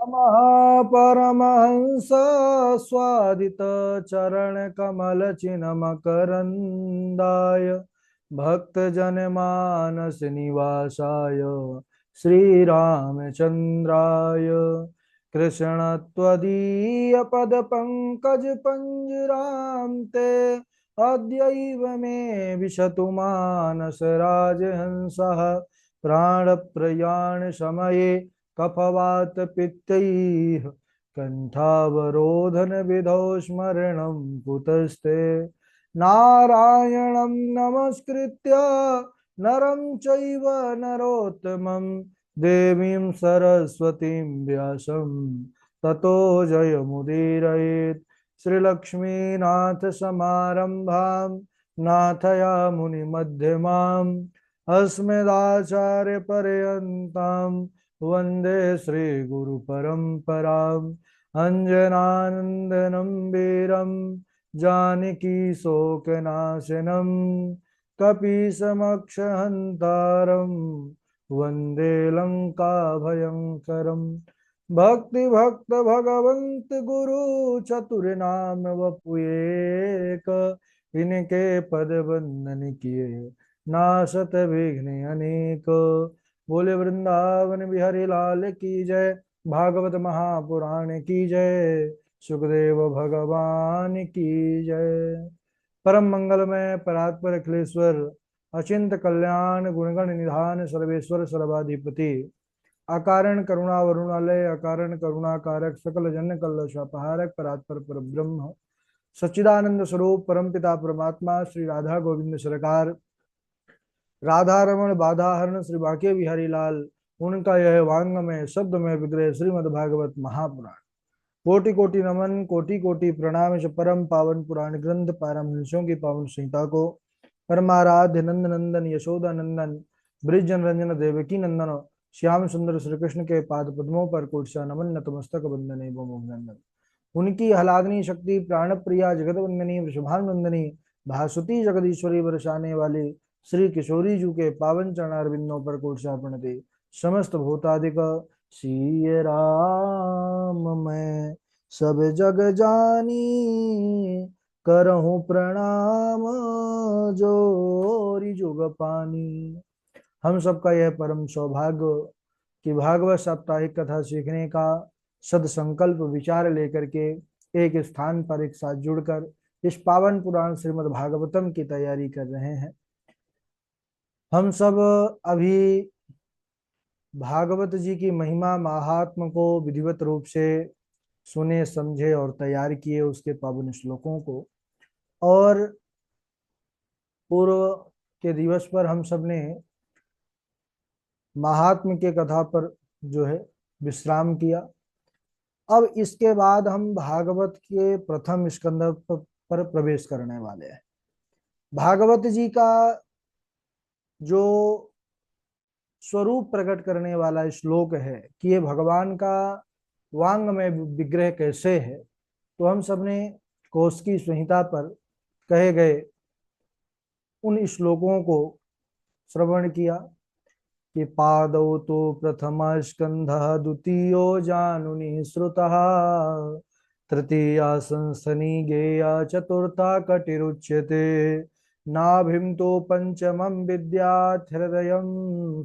महापरमहंस स्वादित चरण कमल चिन्ह मकरंदाय भक्त जन मानस निवासाय श्री रामचंद्राय कृष्ण त्वदीय पद पंकज पंजराम ते अद्यैव मे विशतु मानस राजहंसः प्राण प्रयाण समये कफवात पित्तैः कंठावरोधन विधौ स्मरणं कुतस्ते नारायणं नमस्कृत्य नरं चैव नरोत्तमं देवीं सरस्वतीं व्यासं ततो जयमुदीरयेत् श्रीलक्ष्मीनाथ समारंभां नाथयामुनिमध्यमाम् अस्मदाचार्यपर्यन्तां वन्दे श्रीगुरुपरम्पराम् अञ्जनानन्दनं वीरं जानकीशोकनाशनं कपीशमक्षहन्तारं वन्दे लङ्काभयङ्करम् भक्ति भक्त भगवंत गुरु चतुर नाम वपुएक इनके पद वंदन किए नासत विघ्न अनेक। बोले वृंदावन बिहारी लाल की जय। भागवत महापुराण की जय। सुखदेव भगवान की जय। परम मंगलमय परात्पर अखिलेश्वर अचिंत कल्याण गुणगण निधान सर्वेश्वर सर्वाधिपति अकारण करुणा वरुणालय अकारण करुणा कारक सकल जन कल्लश अपहारक परात्पर पर ब्रह्म सच्चिदानंद स्वरूप परमपिता परमात्मा श्री राधा गोविंद सरकार राधा रमण बाधा हरण श्री बाके बिहारी लाल उनका यह वांगमय शब्दमय विग्रह श्रीमद् भागवत महापुराण कोटि कोटि नमन कोटि कोटि प्रणाम इस परम पावन पुराण ग्रंथ पारमहंसों की पावन संहिता को परमाराध्य नंद नंदन यशोदा नंदन ब्रिज रंजन देवकी नंदन श्याम सुंदर श्री कृष्ण के पाद पद्मों पर कोटसा नमन नतमस्तक वंदन एवं अभिनंदन। उनकी आह्लादनी शक्ति प्राण प्रिया जगत वंदनी वृषभानंदनी भासुती जगदीश्वरी बरसाने वाली श्री किशोरी जी के पावन चरणारविंदों पर कोटसा प्रणति समस्त भूतादिक सिय राम मैं सब जग जानी करहूं प्रणाम जोरी जुग पानी। हम सबका यह परम सौभाग्य कि भागवत साप्ताहिक कथा सीखने का सदसंकल्प विचार लेकर के एक स्थान पर एक साथ जुड़कर इस पावन पुराण श्रीमद् भागवतम की तैयारी कर रहे हैं। हम सब अभी भागवत जी की महिमा महात्म को विधिवत रूप से सुने समझे और तैयार किए उसके पावन श्लोकों को, और पूर्व के दिवस पर हम सब ने महात्म के कथा पर जो है विश्राम किया। अब इसके बाद हम भागवत के प्रथम स्कंद पर प्रवेश करने वाले हैं। भागवत जी का जो स्वरूप प्रकट करने वाला श्लोक है कि ये भगवान का वांग में विग्रह कैसे है, तो हम सबने कोश की संहिता पर कहे गए उन श्लोकों को श्रवण किया कि पादौ तो प्रथम स्कंध द्वितीयो जानुनि श्रुतः तृतीया संसनि गेया चतुर्था कटिरुच्यते नाभिं तो पंचमं विद्यात् हृदयं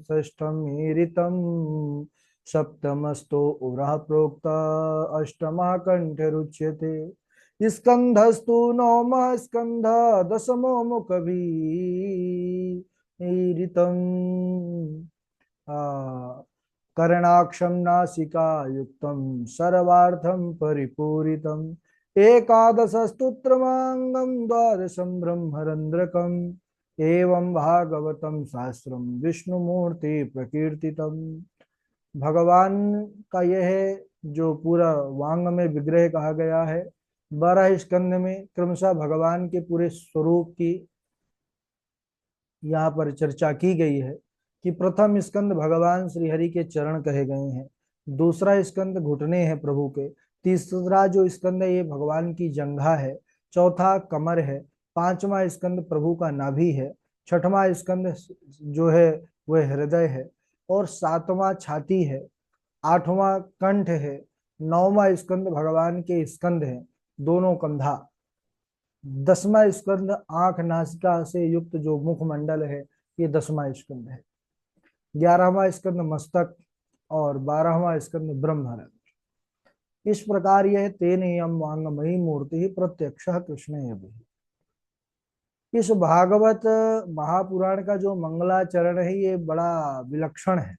षष्ठं मीरितं सप्तमस्तो उरः प्रोक्ता अष्टमः कंठरुच्यते स्कंधस्तु नवमः स्कंध दशमो मुखभिरीरितं कर्णाक्षं नासिकायुक्तं सर्वार्थं परिपूरितम् एकादशस्तोत्रमांगं द्वादशं ब्रह्मरंद्रकम् एवं भागवतं शास्त्रं विष्णुमूर्ति प्रकीर्तितम्। भगवान का यह जो पूरा वांग में विग्रह कहा गया है, 12 स्कंद में क्रमशः भगवान के पूरे स्वरूप की यहाँ पर चर्चा की गई है कि प्रथम स्कंद भगवान श्री हरि के चरण कहे गए हैं, दूसरा स्कंद घुटने हैं प्रभु के, तीसरा जो स्कंद है ये भगवान की जंघा है, चौथा कमर है, पांचवा स्कंद प्रभु का नाभि है, छठवां स्कंद जो है वह हृदय है, और सातवां छाती है, आठवां कंठ है, 9वां स्कंद भगवान के स्कंद है, दोनों कंधा। 10वां स्कंद आंख नासिका से युक्त जो मुखमंडल है, ये 10वां स्कंद है। 11वां स्कंद मस्तक और 12वां स्कंद ब्रह्महरण। इस प्रकार यह तेन यम वांगमयी मूर्ति प्रत्यक्ष कृष्ण यदि। इस भागवत महापुराण का जो मंगलाचरण है ये बड़ा विलक्षण है।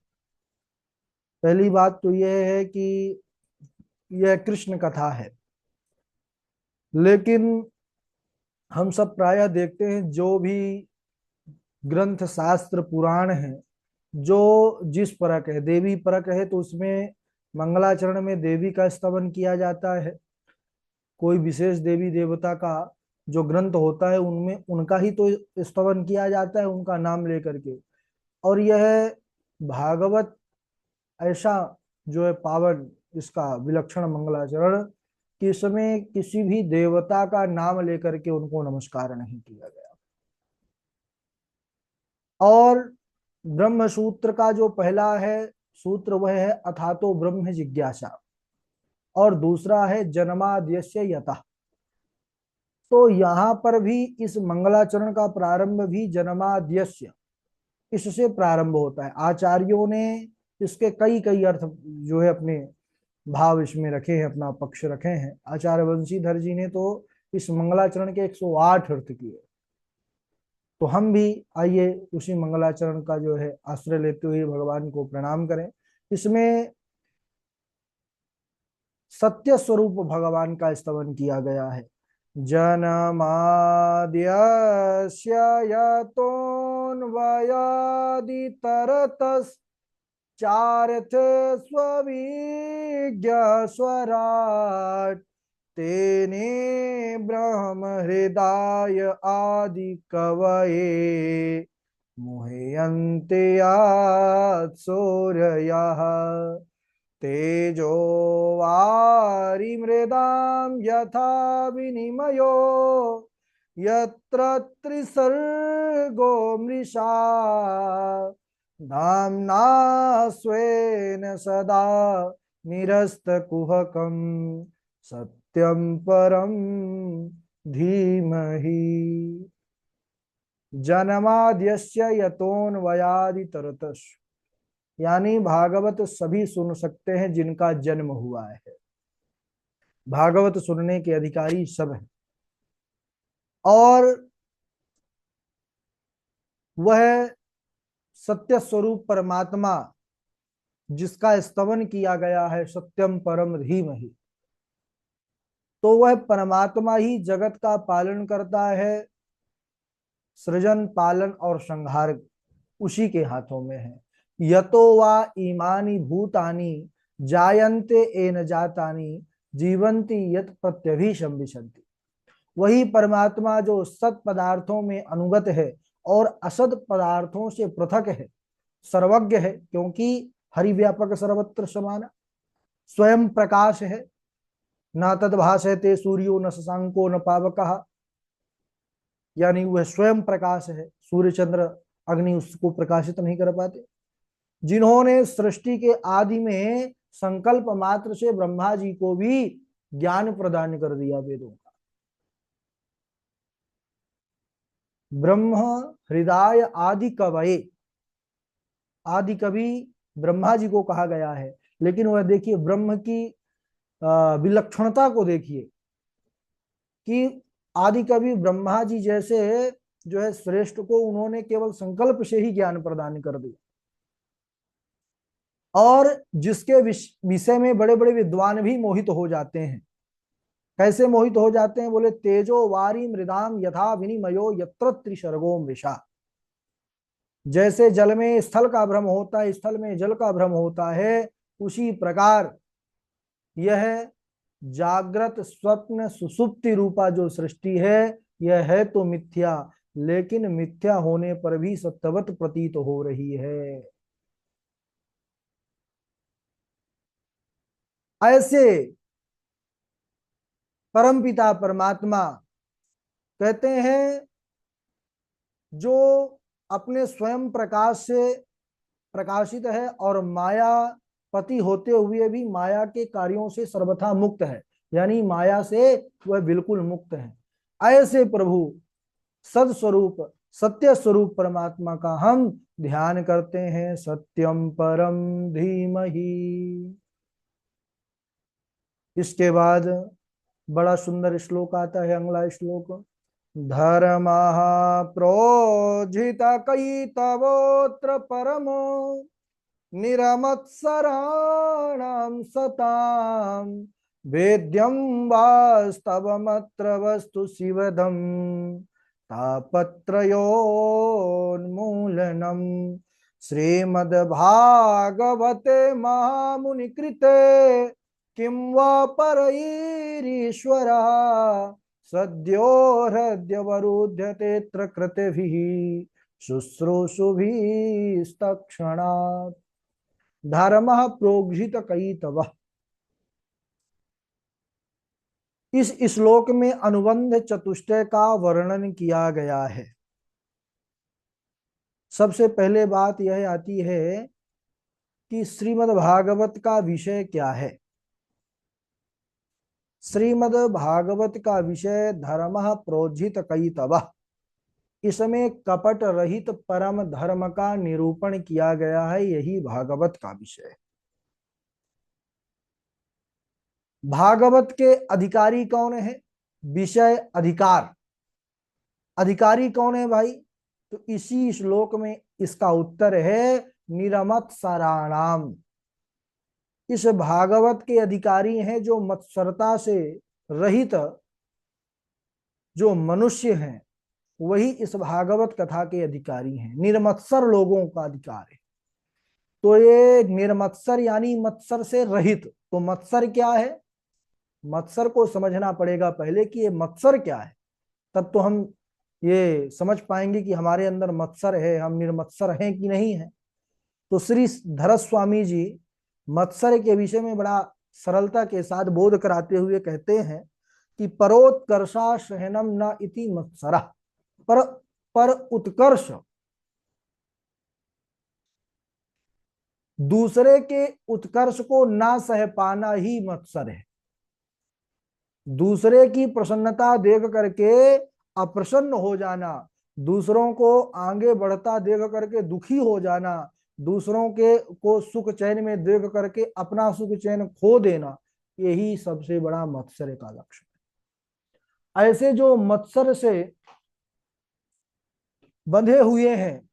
पहली बात तो यह है कि यह कृष्ण कथा है, लेकिन हम सब प्रायः देखते हैं जो भी ग्रंथ शास्त्र पुराण है, जो जिस परक है, देवी परक है, तो उसमें मंगलाचरण में देवी का स्तवन किया जाता है। कोई विशेष देवी देवता का जो ग्रंथ होता है उनमें उनका ही तो स्तवन किया जाता है, उनका नाम लेकर के। और यह भागवत ऐसा जो है पावन, इसका विलक्षण मंगलाचरण कि इसमें किसी भी देवता का नाम लेकर के उनको नमस्कार नहीं किया गया। और ब्रह्म सूत्र का जो पहला है सूत्र वह है अथातो ब्रह्म जिज्ञासा, और दूसरा है जन्माद्यस्य यतः। तो यहाँ पर भी इस मंगलाचरण का प्रारंभ भी जन्माद्यस्य, इससे प्रारंभ होता है। आचार्यों ने इसके कई कई अर्थ जो है अपने भाव इसमें रखे हैं, अपना पक्ष रखे हैं। आचार्य वंशीधर जी ने तो इस मंगलाचरण के 108 अर्थ किए। तो हम भी आइए उसी मंगलाचरण का जो है आश्रय लेते हुए भगवान को प्रणाम करें। इसमें सत्य स्वरूप भगवान का स्तवन किया गया है। जन्माद्यस्य यतोऽन्वयादितरतश्चार्थ स्वविज्ञ स्वराट् तेने ब्रह्म हृदय आदि कवये मुह्यन्ते सूरयः तेजो वारिमृदां यथा विनिमयो यत्र त्रिसर्गो मृषा धाम्ना स्वेन सदा निरस्तकुहकं सत्यं परं धीमहि। जन्माद्यस्य यतोऽन्वयादितरतश्च, यानी भागवत सभी सुन सकते हैं जिनका जन्म हुआ है। भागवत सुनने के अधिकारी सब हैं। और वह सत्य स्वरूप परमात्मा जिसका स्तवन किया गया है, सत्यम परम धीमहि, तो वह परमात्मा ही जगत का पालन करता है। सृजन पालन और संहार उसी के हाथों में है। यतो वा ईमानी भूतानि जायन्ते एन जातानि जीवंती यत प्रत्यभिशंविशन्ति। वही परमात्मा जो सत पदार्थों में अनुगत है और असत पदार्थों से पृथक है, सर्वज्ञ है, क्योंकि हरिव्यापक सर्वत्र समान, स्वयं प्रकाश है। न तद्भासयते सूर्यो न शशांको न पावकः, यानी वह स्वयं प्रकाश है। सूर्य चंद्र अग्नि उसको प्रकाशित नहीं कर पाते। जिन्होंने सृष्टि के आदि में संकल्प मात्र से ब्रह्मा जी को भी ज्ञान प्रदान कर दिया वेदों का। ब्रह्म हृदय आदि कवये, आदि कवि ब्रह्मा जी को कहा गया है। लेकिन वह देखिए ब्रह्म की विलक्षणता को देखिए कि आदि कवि ब्रह्मा जी जैसे जो है श्रेष्ठ को उन्होंने केवल संकल्प से ही ज्ञान प्रदान कर दिया। और जिसके विषय में बड़े बड़े विद्वान भी मोहित हो जाते हैं। कैसे मोहित हो जाते हैं? बोले तेजो वारी मृदाम यथा विनिमयो यत्र त्रिसर्गो मृषा। जैसे जल में स्थल का भ्रम होता है, स्थल में जल का भ्रम होता है, उसी प्रकार यह जागृत स्वप्न सुसुप्ति रूपा जो सृष्टि है, यह है तो मिथ्या, लेकिन मिथ्या होने पर भी सत्यवत प्रतीत हो रही है। ऐसे परमपिता परमात्मा कहते हैं जो अपने स्वयं प्रकाश से प्रकाशित है और माया पति होते हुए भी माया के कार्यों से सर्वथा मुक्त है, यानी माया से वह बिल्कुल मुक्त है। ऐसे प्रभु सद स्वरूप सत्य स्वरूप परमात्मा का हम ध्यान करते हैं। सत्यम परम धीमहि। इसके बाद बड़ा सुंदर श्लोक आता है, अगला श्लोक। धर्मः प्रोज्झित कैतवोऽत्र परमो निरमत्सराणां सतां वेद्यं वास्तवमत्र वस्तु शिवदं तापत्रयोन्मूलनम्। श्रीमद्भागवते महामुनिकृते किं वा परैरीश्वरः सद्यो हृद्यवरुध्यतेऽत्र कृतिभिः शुश्रूषुभिस्तत्क्षणात्। धर्मः प्रोज्झित कैतवः। इस श्लोक में अनुबंध चतुष्टय का वर्णन किया गया है। सबसे पहले बात यह आती है कि श्रीमद् भागवत का विषय क्या है। श्रीमद् भागवत का विषय धर्मः प्रोज्झित कैतवः। इसमें कपट रहित परम धर्म का निरूपण किया गया है, यही भागवत का विषय है। भागवत के अधिकारी कौन है? विषय अधिकार। अधिकारी कौन है भाई? तो इसी श्लोक में इसका उत्तर है निरमत्सराणाम। इस भागवत के अधिकारी हैं जो मत्सरता से रहित जो मनुष्य हैं, वही इस भागवत कथा के अधिकारी हैं। निर्मत्सर लोगों का अधिकार है। तो ये निर्मत्सर यानी मत्सर से रहित। तो मत्सर क्या है? मत्सर को समझना पड़ेगा पहले कि ये मत्सर क्या है, तब तो हम ये समझ पाएंगे कि हमारे अंदर मत्सर है, हम निर्मत्सर हैं कि नहीं है। तो श्री धरत स्वामी जी मत्सर के विषय में बड़ा सरलता के साथ बोध कराते हुए कहते हैं कि परोत्कर्षा सहनम न इति मत्सरा। पर उत्कर्ष, दूसरे के उत्कर्ष को ना सह पाना ही मत्सर है। दूसरे की प्रसन्नता देख करके अप्रसन्न हो जाना, दूसरों को आगे बढ़ता देख करके दुखी हो जाना, दूसरों के को सुख चैन में देख करके अपना सुख चैन खो देना, यही सबसे बड़ा मत्सर का लक्षण है। ऐसे जो मत्सर से बंधे हुए हैं,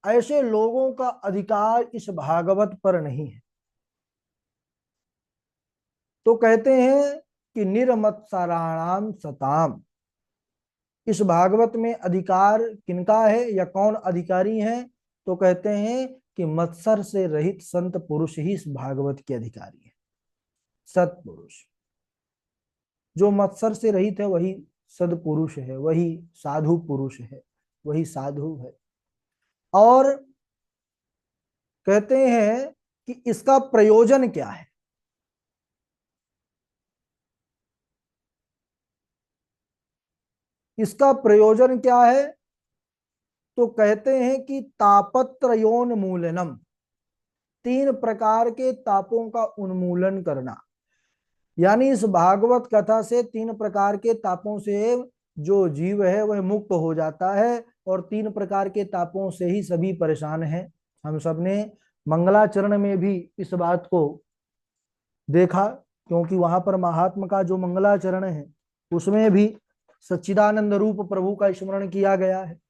ऐसे लोगों का अधिकार इस भागवत पर नहीं है। तो कहते हैं कि निर्मत्सराणाम सताम। इस भागवत में अधिकार किनका है या कौन अधिकारी हैं? तो कहते हैं कि मत्सर से रहित संत पुरुष ही इस भागवत के अधिकारी है। सत्पुरुष, जो मत्सर से रहित है वही सदपुरुष है, वही साधु पुरुष है, वही साधु है। और कहते हैं कि इसका प्रयोजन क्या है। इसका प्रयोजन क्या है? तो कहते हैं कि तापत्रयोन्मूलनम। 3 प्रकार के तापों का उन्मूलन करना। यानी इस भागवत कथा से 3 प्रकार के तापों से जो जीव है वह मुक्त हो जाता है, और 3 प्रकार के तापों से ही सभी परेशान हैं। हम सबने मंगलाचरण में भी इस बात को देखा, क्योंकि वहां पर महात्मा का जो मंगलाचरण है उसमें भी सच्चिदानंद रूप प्रभु का स्मरण किया गया है।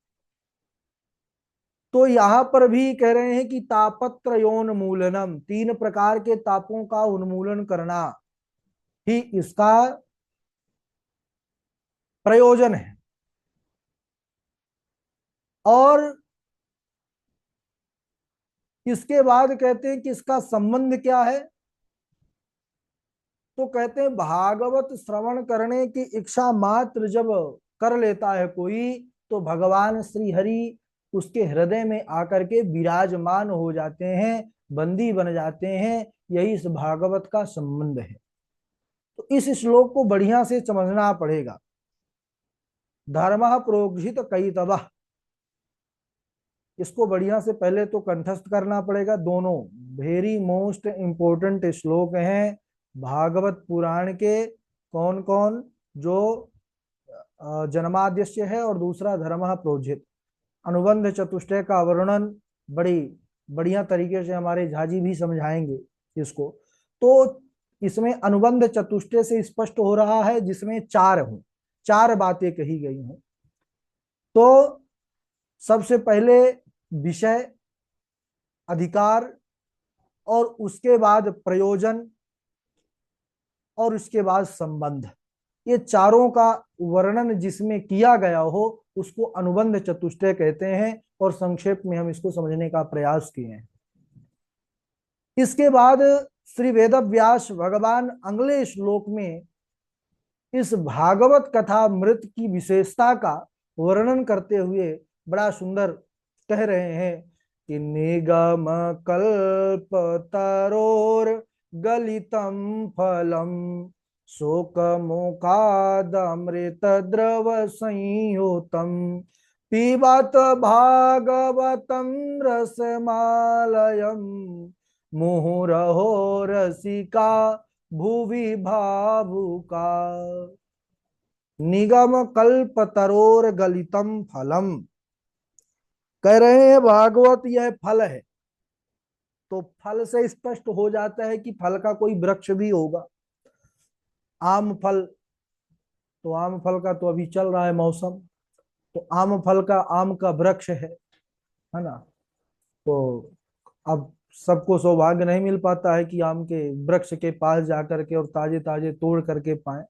तो यहां पर भी कह रहे हैं कि तापत्रयोन्मूलनम, 3 प्रकार के तापों का उन्मूलन करना ही इसका प्रयोजन है। और इसके बाद कहते हैं कि इसका संबंध क्या है। तो कहते हैं भागवत श्रवण करने की इच्छा मात्र जब कर लेता है कोई, तो भगवान श्री हरि उसके हृदय में आकर के विराजमान हो जाते हैं, बंदी बन जाते हैं। यही इस भागवत का संबंध है। तो इस श्लोक को बढ़िया से समझना पड़ेगा। धर्मः प्रोज्झित कैतवः, इसको बढ़िया से पहले तो कंठस्थ करना पड़ेगा। दोनों वेरी मोस्ट इम्पोर्टेंट श्लोक हैं भागवत पुराण के। कौन कौन? जो जन्माद्यस्य है और दूसरा धर्मः प्रोज्झित। अनुबंध चतुष्टय का वर्णन बड़ी बढ़िया तरीके से हमारे झाजी भी समझाएंगे इसको। तो इसमें अनुबंध चतुष्टय से स्पष्ट हो रहा है जिसमें चार हों, चार बातें कही गई हैं। तो सबसे पहले विषय, अधिकार, और उसके बाद प्रयोजन, और उसके बाद संबंध। ये चारों का वर्णन जिसमें किया गया हो उसको अनुबंध चतुष्टय कहते हैं, और संक्षेप में हम इसको समझने का प्रयास किए हैं। इसके बाद श्री वेद व्यास भगवान अगले श्लोक में इस भागवत कथा मृत की विशेषता का वर्णन करते हुए बड़ा सुंदर कह रहे हैं कि निगम कल्प तरोर गलितम फलम शोक मोकादमृत द्रव संयुतम पिबत भागवतम रसमालयम मुहुरहो रसिका भुवि भावुका। निगम कल्प तरोर गलितम फलम, कह रहे हैं भागवत यह फल है। तो फल से स्पष्ट हो जाता है कि फल का कोई वृक्ष भी होगा। आम फल, तो आम फल का तो अभी चल रहा है मौसम, तो आम फल का, आम का वृक्ष है ना। तो अब सबको सौभाग्य नहीं मिल पाता है कि आम के वृक्ष के पास जाकर के और ताजे ताजे तोड़ करके पाए।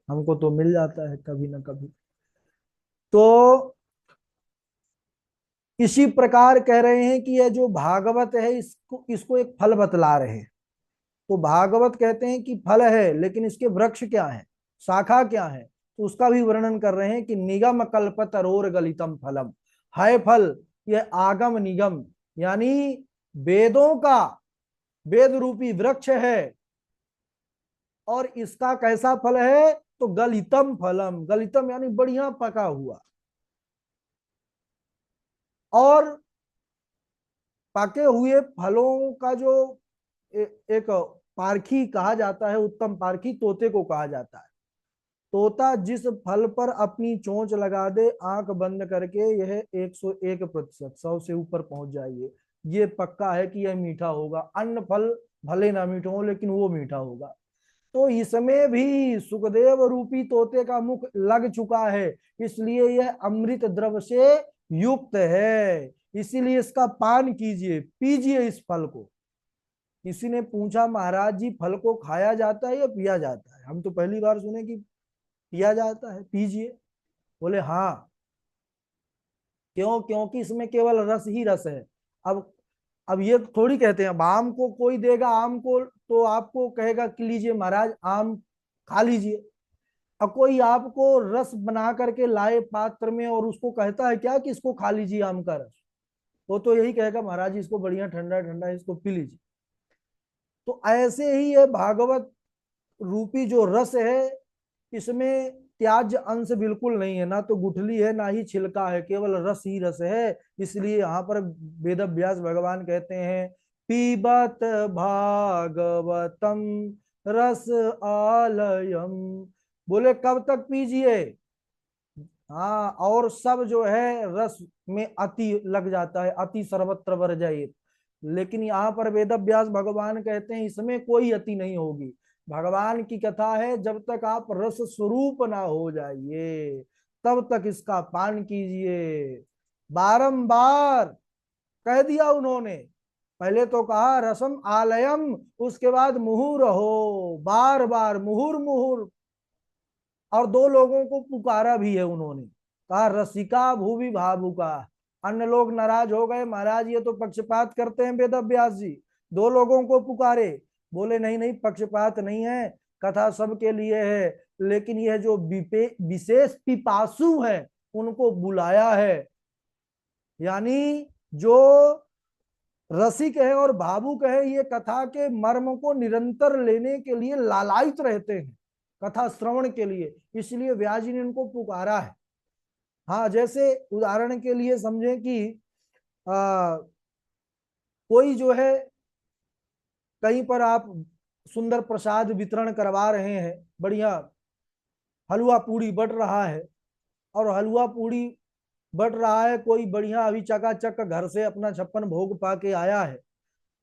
हमको तो मिल जाता है कभी ना कभी। तो इसी प्रकार कह रहे हैं कि यह जो भागवत है इसको इसको एक फल बतला रहे हैं। तो भागवत कहते हैं कि फल है, लेकिन इसके वृक्ष क्या है, शाखा क्या है, तो उसका भी वर्णन कर रहे हैं कि निगम कल्प तरोर गलितम फलम है फल। यह आगम निगम यानी वेदों का, वेद रूपी वृक्ष है। और इसका कैसा फल है? तो गलितम फलम, गलितम यानी बढ़िया पका हुआ। और पके हुए फलों का जो एक पारखी कहा जाता है, उत्तम पारखी तोते को कहा जाता है। तोता जिस फल पर अपनी चोंच लगा दे आंख बंद करके, यह 101%, 100 से ऊपर पहुंच जाइए, ये पक्का है कि यह मीठा होगा। अन्य फल भले ना मीठा हो लेकिन वो मीठा होगा। तो इसमें भी सुखदेव रूपी तोते का मुख लग चुका है, इसलिए यह अमृत द्रव से युक्त है। इसीलिए इसका पान कीजिए, पीजिए इस फल को। किसी ने पूछा महाराज जी फल को खाया जाता है या पिया जाता है? हम तो पहली बार सुने कि पिया जाता है, पीजिए। बोले हाँ। क्यों? क्योंकि इसमें केवल रस ही रस है। अब ये थोड़ी कहते हैं अब आम को कोई देगा आम को तो आपको कहेगा कि लीजिए महाराज आम खा लीजिए। अब कोई आपको रस बना करके लाए पात्र में और उसको कहता है क्या कि इसको खा लीजिए आम का रस, वो तो यही कहेगा महाराज जी इसको बढ़िया ठंडा ठंडा इसको पी लीजिए। तो ऐसे ही ये भागवत रूपी जो रस है इसमें त्याज्य अंश बिल्कुल नहीं है, ना तो गुठली है ना ही छिलका है, केवल रस ही रस है। इसलिए यहाँ पर वेद व्यास भगवान कहते हैं पीबत भागवतम रस आलयम। बोले कब तक पीजिए? हाँ, और सब जो है रस में अति लग जाता है, अति सर्वत्र वर्जयेत। लेकिन यहाँ पर वेद व्यास भगवान कहते हैं इसमें कोई अति नहीं होगी। भगवान की कथा है, जब तक आप रस स्वरूप ना हो जाइए तब तक इसका पान कीजिए। बारंबार कह दिया उन्होंने। पहले तो कहा रसम आलयम, उसके बाद मुहुर हो, बार बार मुहुर मुहुर। और दो लोगों को पुकारा भी है उन्होंने, कहा रसिका भूवि भावुका। अन्य लोग नाराज हो गए, महाराज ये तो पक्षपात करते हैं वेद व्यास जी। दो लोगों को पुकारे, बोले नहीं नहीं पक्षपात नहीं है, कथा सबके लिए है, लेकिन यह जो विशेष पिपासु है उनको बुलाया है। यानी जो रसिक है और भावुक है ये कथा के मर्म को निरंतर लेने के लिए लालायित रहते हैं, कथा श्रवण के लिए, इसलिए व्यास जी ने इनको पुकारा है। हाँ, जैसे उदाहरण के लिए समझे कि कोई जो है कहीं पर आप सुंदर प्रसाद वितरण करवा रहे हैं, बढ़िया हलवा पूड़ी बट रहा है, और हलवा पूड़ी बट रहा है, कोई बढ़िया अभी चकाचक घर से अपना 56 भोग पा के आया है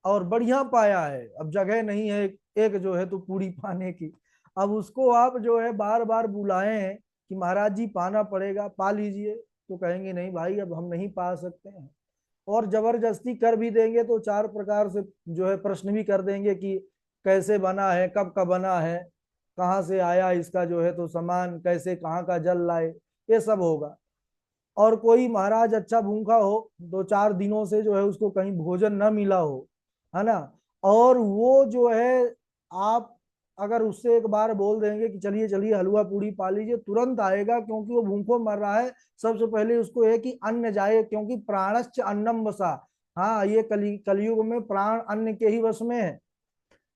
और बढ़िया पाया है, अब जगह नहीं है एक जो है तो पूरी पाने की, अब उसको आप जो है बार बार बुलाए हैं कि महाराज जी पाना पड़ेगा, पा लीजिए, तो कहेंगे नहीं भाई अब हम नहीं पा सकते हैं। और जबरदस्ती कर भी देंगे तो 4 प्रकार से जो है प्रश्न भी कर देंगे कि कैसे बना है, कब का बना है, कहाँ से आया इसका जो है तो सामान, कैसे कहाँ का जल लाए, ये सब होगा। और कोई महाराज अच्छा भूखा हो, 2-4 दिनों से जो है उसको कहीं भोजन न मिला हो, है ना, और वो जो है आप अगर उससे एक बार बोल देंगे कि चलिए चलिए हलवा पूड़ी पा लीजिए, तुरंत आएगा, क्योंकि वो भूखों मर रहा है। सबसे पहले उसको है कि अन्न जाए, क्योंकि प्राणश्च अन्नम वसा। हाँ, ये कलयुग में प्राण अन्न के ही वश में है,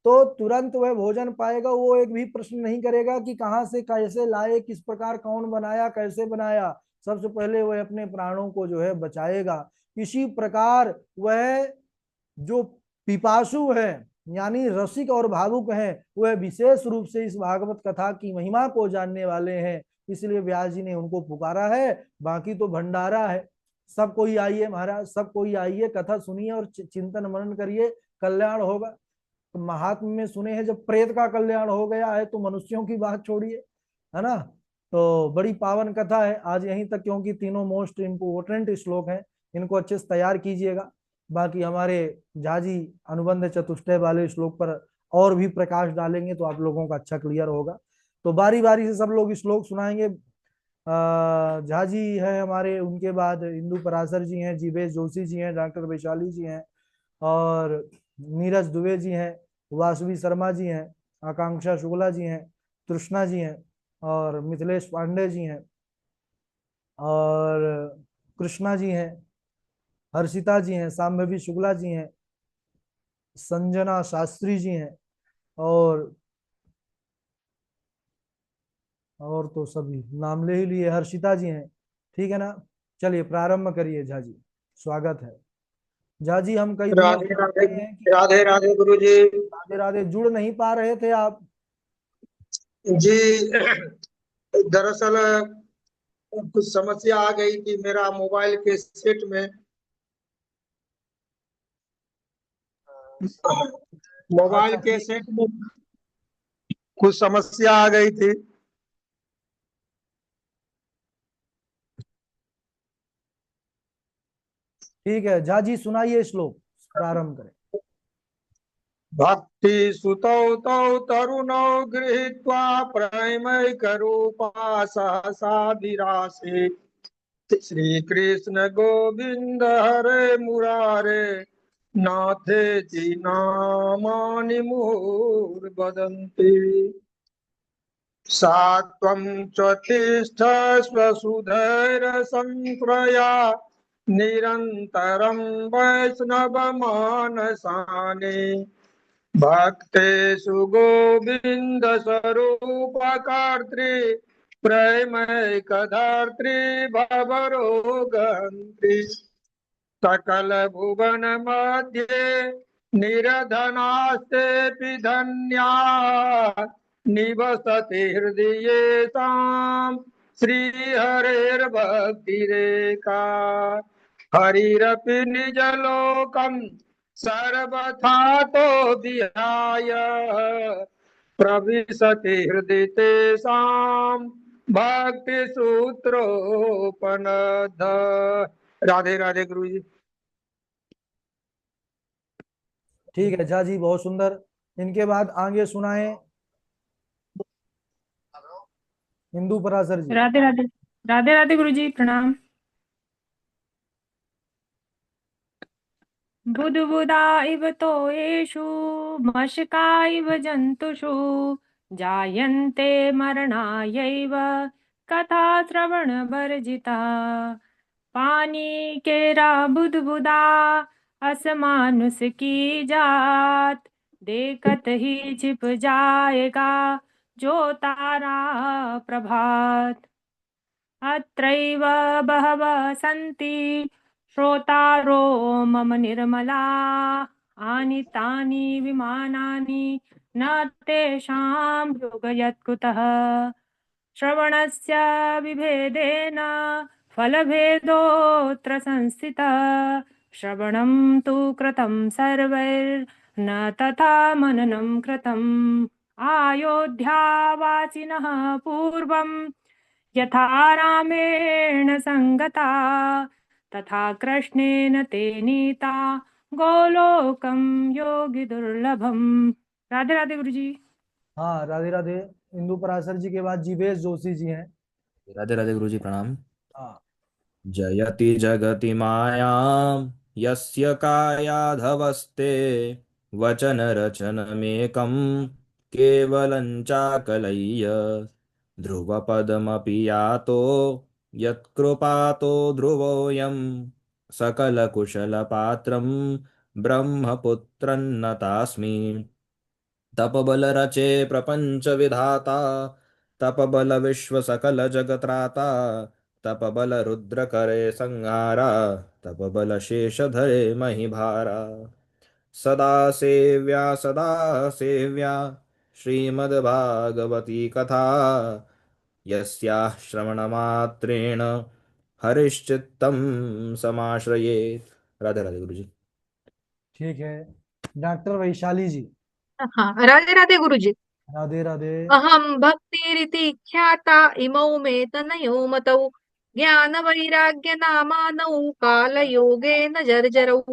तो तुरंत वह भोजन पाएगा, वो एक भी प्रश्न नहीं करेगा कि कहाँ से कैसे लाए, किस प्रकार कौन बनाया, कैसे बनाया। सबसे पहले वह अपने प्राणों को जो है बचाएगा। इसी प्रकार वह जो पिपासु है, यानी रसिक और भावुक हैं, वह विशेष रूप से इस भागवत कथा की महिमा को जानने वाले हैं, इसलिए व्यास जी ने उनको पुकारा है। बाकी तो भंडारा है, सब कोई आइए महाराज, सब कोई आइए, कथा सुनिए और चिंतन मनन करिए, कल्याण होगा। तो महात्म में सुने हैं जब प्रेत का कल्याण हो गया है तो मनुष्यों की बात छोड़िए, है ना। तो बड़ी पावन कथा है आज यहीं तक, क्योंकि तीनों मोस्ट इम्पोर्टेंट श्लोक हैं, इनको अच्छे से तैयार कीजिएगा। बाकी हमारे झाजी अनुबंध चतुष्टय वाले श्लोक पर और भी प्रकाश डालेंगे तो आप लोगों का अच्छा क्लियर होगा। तो बारी बारी से सब लोग श्लोक सुनाएंगे। झाजी है हमारे, उनके बाद इंदु पराशर जी हैं, जीवेश जोशी जी हैं, डॉक्टर वैशाली जी हैं, और नीरज दुबे जी हैं, वासवी शर्मा जी हैं, आकांक्षा शुक्ला जी हैं, तृष्णा जी हैं, और मिथिलेश पांडे जी हैं, और कृष्णा जी हैं, हर्षिता जी हैं, सांभवी शुक्ला जी हैं, संजना शास्त्री जी हैं, और तो सभी नाम ले ही लिए, हर्षिता जी हैं। ठीक है ना, चलिए प्रारंभ करिए झा जी, स्वागत है। झा जी हम कई दिनों राधे से देख राधे। रहे हैं कि राधे राधे गुरु जी। राधे राधे जुड़ नहीं पा रहे थे आप। जी, दरअसल कुछ समस्या आ गई थी मेरा मोबाइल के सेट में। मोबाइल अच्छा के ठीक, सेट में कुछ समस्या आ गई थी। ठीक है झा जी सुनाइए श्लोक, प्रारंभ करें। भक्ति सुतौ तौ तरुणौ गृहीत्वा प्रैमैकरूपा सहसा विरासे। श्री कृष्ण गोविंद हरे मुरारे, नाथेति नामानि मुहुर्वदन्ति। सा त्वं त्वतिष्ठ स्वसुधैर्संश्रया निरन्तरं वैष्णवमानसानि। भक्तेषु गोविन्दस्वरूपकर्त्री, प्रेमैकधात्री भवरोगहन्त्री। सकल भुवन मध्ये निरधनास्तेऽपि धन्या, निवसति हृदयेषां श्रीहरेर्भक्तिरेका। हरिरपि निजलोकं सर्वथा तो विहाय, प्रविशति हृदय तेषां भक्ति सूत्रोपनध। राधे राधे गुरु जी। ठीक है झा जी बहुत सुंदर, इनके बाद आगे सुनाए हिंदू पराशर जी। राधे राधे। राधे राधे गुरु जी प्रणाम। बुधबुधा इव तो येषु मशका इव जन्तुषु जायन्ते मरणायैव कथा श्रवण वर्जिता। पानी केरा बुधबुदा असमानुष की जात, देखत ही छिप जाएगा जो तारा प्रभात। अत्रैव बहवः सन्ति श्रोतारो मम निर्मला, आनीतानि विमानानि न तेषां योगयत्कुतः श्रवणस्य विभेदेन फलभेदोऽत्र संस्थितः श्रवणं तु कृतं सर्वैर्न तथा मननं कृतम् अयोध्यावासिनः पूर्वं यथा रामेण संगता तथा कृष्णेन ते नीता गोलोकं योगी दुर्लभम। राधे राधे गुरु जी। हाँ, राधे राधे। इंदु पराशर जी के बाद जीवेश जोशी जी हैं। राधे राधे गुरुजी प्रणाम। हाँ। जयति जगति मायां यस्य कायाधवस्ते वचन रचनमेकं केवलं चाकलय्य ध्रुवपदमपि यातो यत्कृपातो ध्रुवोऽयं सकलकुशलपात्रं ब्रह्मपुत्रं नतास्मि। तपबल रचे प्रपंच विधाता तपबल विश्व सकल जगत्राता तपबल रुद्र करे संहारा तपबल शेष धरे महिभारा। सदा सेव्या श्रीमद्भागवती कथा यस्याः श्रवणमात्रेण हरिश्चित्तं समाश्रयेत्। राधे राधे गुरु जी। ठीक है। डॉक्टर वैशाली जी। हाँ, राधे राधे गुरुजी। राधे राधे। अहम भक्तिरिति ख्याता इमौ मे तनयो मतौ ज्ञान वैराग्य नामानौ कालयोगेन जर्जरौ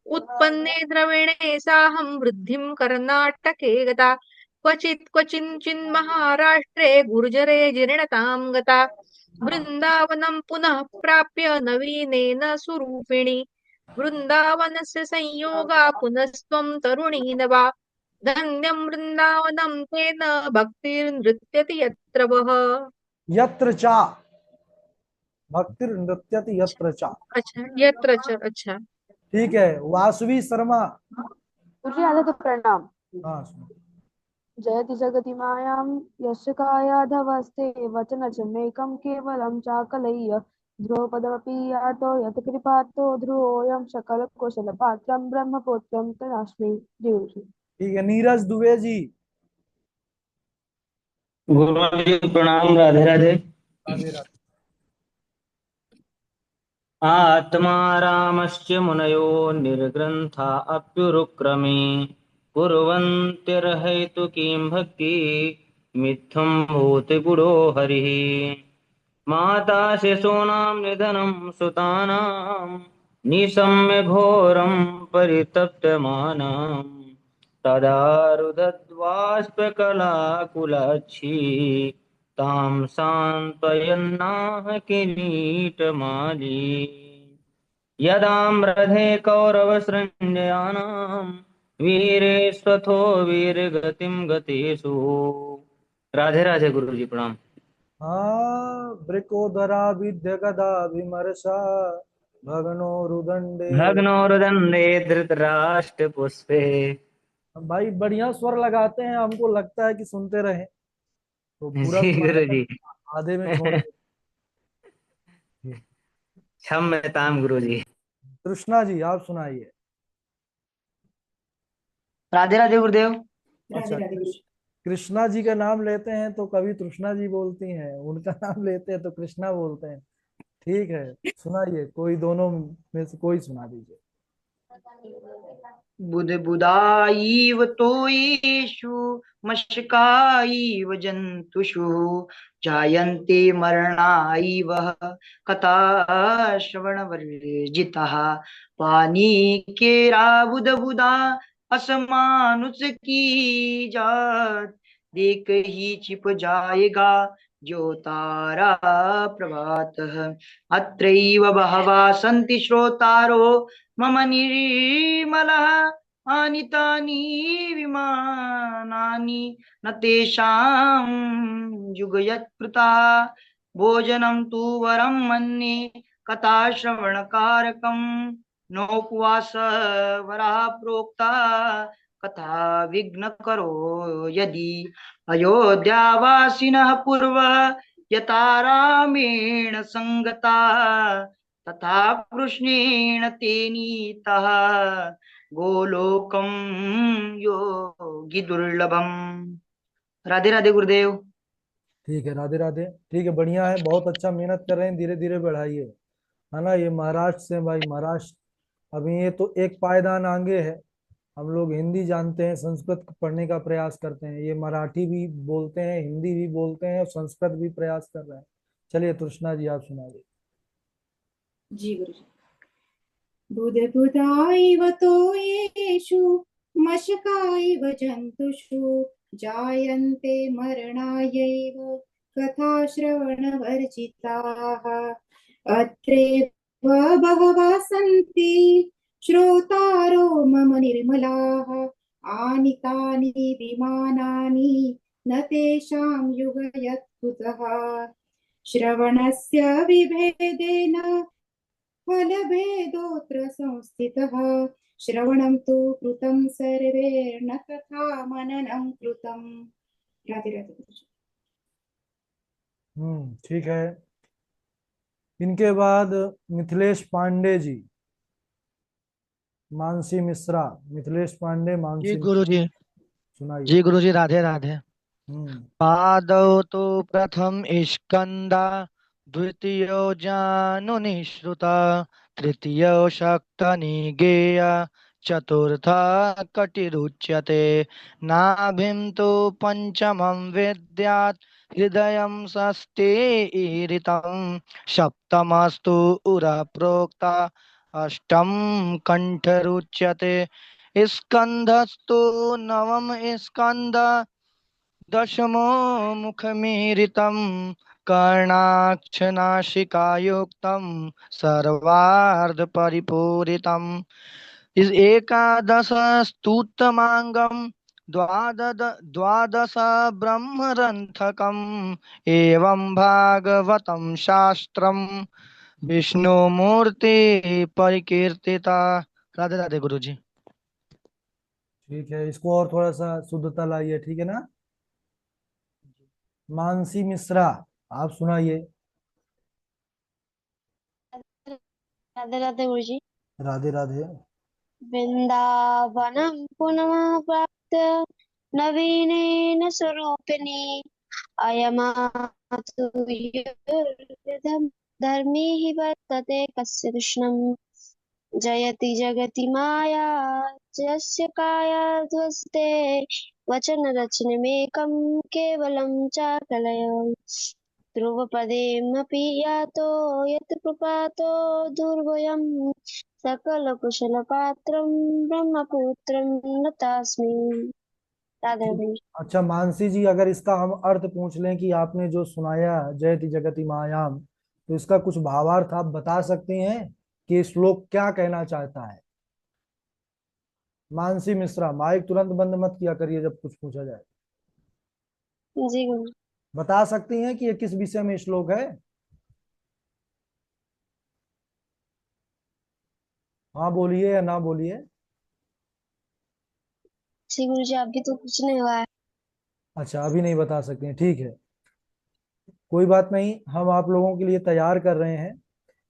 उत्पन्ने द्रविणे साहं वृद्धिं कर्णाटके गता क्वचित् क्वचिन्चिन्महाराष्ट्रे गुर्जरे जीर्णतां गता वृन्दावनं पुनः प्राप्य नवीनेन सुरूपिणी वृन्दावनस्य संयोगा पुनस्त्वं तरुणी नवा धन्यं वृन्दावनं तेन भक्तिर्नृत्यति यत्र वः। यत्र चा भक्तिर नृत्यति यत्र चा। अच्छा, यत्र च। अच्छा, ठीक है। वासवी शर्मा। गुरुजी आधा तो प्रणाम। हाँ, सुनो। जयति जगति मायां यस्य कायाधवस्ते वचनचमेकं केवलं चाकलय्य ध्रुवपदमपि यातो यत्कृपातो ध्रुवोऽयं सकलकुशलपात्रं ब्रह्मपुत्रं तदास्मि। जी गुरुजी। ठीक है। नीरज दुबे जी। गुरु जी प्रणाम। राधे राधे। राधे राधे। आत्मा रामश्च मुनयो निर्ग्रन्था अप्युरुक्रमे कुर्वन्त्यर्हैतुकीं भक्ति मित्थं भूतिपुरो हरिः माता शिशूनां निधनं सुतानां निशम्य घोरं परितप्यमानां तदा रुदद्वाष्पकलाकुलच्छी तां सान्त्वयन्नाह किरीटमाली यदाम्रधे कौरवसृञ्जयानां वीरेष्वथो वीरगतिं गतेषु। राधे राधे गुरु जी प्रणाम। हाँ, वृकोदरा विद्य गदा विमर्शा भगनो रुदंडे। भग्नोरुदण्डे धृतराष्ट्र पुष्पे। भाई बढ़िया स्वर लगाते हैं, हमको लगता है कि सुनते रहे तो पूरा जी सुना गुरु देता जी। हूं, आधे में छोड़ देता हूं। क्षम्यताम गुरु जी। कृष्णा जी, आप सुनाइए। राधे राधे गुरुदेव। अच्छा, कृष्णा जी का नाम लेते हैं तो कभी तृष्णा जी बोलती हैं, उनका नाम लेते हैं तो कृष्णा बोलते हैं। ठीक है, सुनाइए। कोई दोनों में से कोई सुना दीजिए। बुध बुधाइव तोयेषु मशकाइव जन्तुषु जायन्ते मरणाइव कथा श्रवणवर्जितः पानीकेरा बुध बुधा असमानुष की जात देख ही छिप जाएगा जो तारा प्रभातः अत्रैव बहवा सन्ति श्रोतारो मम निर्मलः आनीतानि विमानानि न तेषां युगयत्कृता भोजनं तु वरं मन्ये कथाश्रवणकारकं नोपवास वराः प्रोक्ता कथा विघ्न करो यदि अयोध्यावासिनः पूर्व यथा रामेण संगता तथा कृष्णेन ते नीतः गोलोकम योगी दुर्लभम। राधे राधे गुरुदेव। ठीक है, राधे राधे। ठीक है, बढ़िया है, बहुत अच्छा मेहनत कर रहे हैं, धीरे धीरे बढ़ाइए। है ना, ये महाराष्ट्र से भाई, महाराष्ट्र। अभी ये तो एक पायदान आगे है। हम लोग हिंदी जानते हैं, संस्कृत पढ़ने का प्रयास करते हैं, ये मराठी भी बोलते हैं, हिंदी भी बोलते हैं और संस्कृत भी प्रयास कर रहे हैं। चलिए तृष्णा जी, आप सुनाइए। जी गुरु जी। बुधबुधाइव तोयेषु मशकाइव जन्तुषु जायन्ते मरणायैव कथाश्रवणवर्जिताः। अत्रैव बहवः सन्ति श्रोतारो मम निर्मलाः। आनीतानि विमानानि न तेषां युगयत् कुतः। श्रवणस्य विभेदेन फलभेदोऽत्र संस्थितः। श्रवणं तु कृतं सर्वैर्न तथा मननं कृतम्। राधे राधे गुरु जी। ठीक है। इनके बाद मिथिलेश पांडे जी, मानसी मिश्रा। मिथिलेश पांडे, जी मानसी गुरु मिश्रा, जी। सुनाइए। जी गुरु जी, राधे राधे। हम्म पादौ तु प्रथम स्कंदा, द्वितीयो जानुनिश्रुत, तृतीयो शक्त निगेय, चतुर्थ कटिरुच्यते। नाभिं तु पंचमं विद्यात्, हृदयं षष्ठे ईरितं, सप्तमस्तु उरः प्रोक्ता, अष्टम कंठरुच्यते। स्कंधस्तु नवम स्कंद, दशमो मुखमीरितं, कर्णाक्षनासिकायुक्तं, सर्वार्धपरिपूरितम्। इस एकादश स्तुतमांगम, द्वादश ब्रह्मरंथकम्, एवं भागवतं शास्त्रम, विष्णुमूर्ति परिकीर्तिता। राधे राधे गुरु जी। ठीक है, इसको और थोड़ा सा शुद्धता लाइए, ठीक है ना। मानसी मिश्रा, आप सुनाइए। राधे राधे गुरु जी। राधे राधे। वृन्दावनं पुनः प्राप्त नवीनेन स्वरूपिणी अयमातु युर्विधं धर्मी हि वर्तते कस्य कृष्णम् जयति जगति माया यस्य कायाध्वस्ते वचनरचनमेकं केवलं चाकलयम् ध्रुवपदेमपि यातो यत्कृपातो दुर्भयम् सकलकुशलपात्रं ब्रह्मपुत्रं नतास्मि। राधे राधे। अच्छा मानसी जी, अगर इसका हम अर्थ पूछ लें कि आपने जो सुनाया जयति जगति मायाम, तो इसका कुछ भावार्थ आप बता सकते हैं कि ये श्लोक क्या कहना चाहता है। मानसी मिश्रा, माइक तुरंत बंद मत किया करिए जब कुछ पूछा जाए। जी गुरु। बता सकती हैं कि ये किस विषय में श्लोक है। हाँ बोलिए या ना बोलिए। जी गुरु जी, अभी तो कुछ नहीं हुआ है। अच्छा, अभी नहीं बता सकते हैं, ठीक है, कोई बात नहीं, हम आप लोगों के लिए तैयार कर रहे हैं,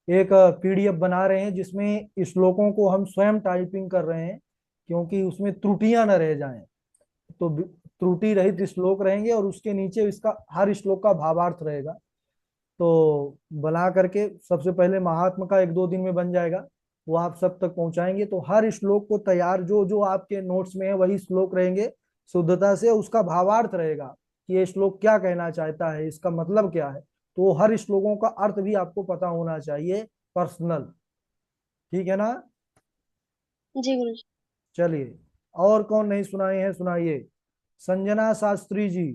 एक पीडीएफ बना रहे हैं जिसमें श्लोकों को हम स्वयं टाइपिंग कर रहे हैं, क्योंकि उसमें त्रुटियां न रह जाएं। तो त्रुटि रहित श्लोक रहेंगे और उसके नीचे इसका हर श्लोक का भावार्थ रहेगा। तो बना करके सबसे पहले महात्मा का 1-2 दिन में बन जाएगा, वो आप सब तक पहुंचाएंगे। तो हर श्लोक को तैयार, जो जो आपके नोट्स में है वही श्लोक रहेंगे, शुद्धता से उसका भावार्थ रहेगा कि ये श्लोक क्या कहना चाहता है, इसका मतलब क्या है। तो हर श्लोकों का अर्थ भी आपको पता होना चाहिए, पर्सनल, ठीक है ना। जी गुरु जी। चलिए, और कौन नहीं सुनाए हैं, सुनाइए। संजना शास्त्री जी,